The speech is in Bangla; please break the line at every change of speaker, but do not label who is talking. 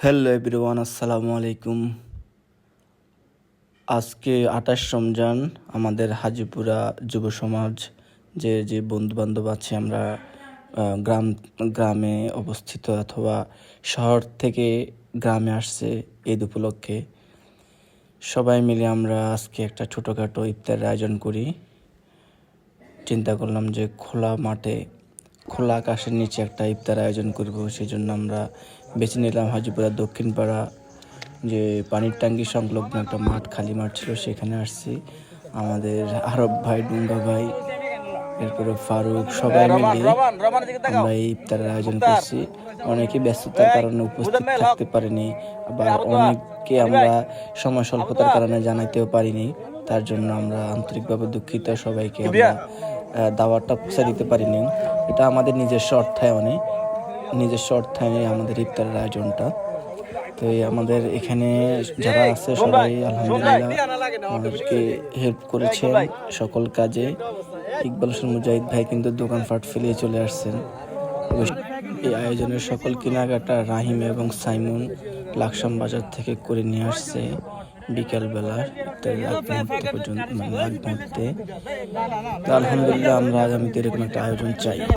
হ্যালো এভরিওয়ান, আসসালামু আলাইকুম। আজকে 28 রমজান। আমাদের হাজিপুরা যুব সমাজ যে বন্ধুবান্ধব আছে, আমরা গ্রামে অবস্থিত অথবা শহর থেকে গ্রামে আসছে ঈদ উপলক্ষে। সবাই মিলে আমরা আজকে একটা ছোটোখাটো ইফতারের আয়োজন করি। চিন্তা করলাম যে খোলা মাঠে, খোলা আকাশের নিচে একটা ইফতার আয়োজন করব। সেই জন্য আমরা বেছে নিলাম হাজিপুরা দক্ষিণ পাড়া, যে পানির ট্যাঙ্কি সংলগ্ন একটা মাঠ, খালি মাঠ ছিল, সেখানে আসছি। আমাদের আরব ভাই, ডুঙ্গা ভাই, এরপরে ফারুক, সবাই মিলে আমরা এই ইফতারের আয়োজন করছি। অনেকে ব্যস্ততার কারণে উপস্থিত থাকতে পারেনি, আবার অনেককে আমরা সময় স্বল্পতার কারণে জানাইতেও পারিনি। তার জন্য আমরা আন্তরিকভাবে দুঃখিত। সবাইকে আমরা দাওয়াতটা পৌঁছে দিতে পারিনি। এটা আমাদের নিজস্ব অর্থায়নে আমাদের ইফতারের আয়োজনটা। তো আমাদের এখানে যারা আছে সবাই আলহামদুলিল্লাহ আমাদেরকে হেল্প করেছেন সকল কাজে। ইকবাল হোসেন মুজাহিদ ভাই কিন্তু দোকানপাট ফেলিয়ে চলে আসছেন। এই আয়োজনের সকল কেনাকাটা রাহিম এবং সাইমন লাকসাম বাজার থেকে করে নিয়ে আসছে বিকালবেলা পর্যন্ত, আগ মুহূর্তে। তো আলহামদুলিল্লাহ আমরা আগামীতে এরকম একটা আয়োজন চাই।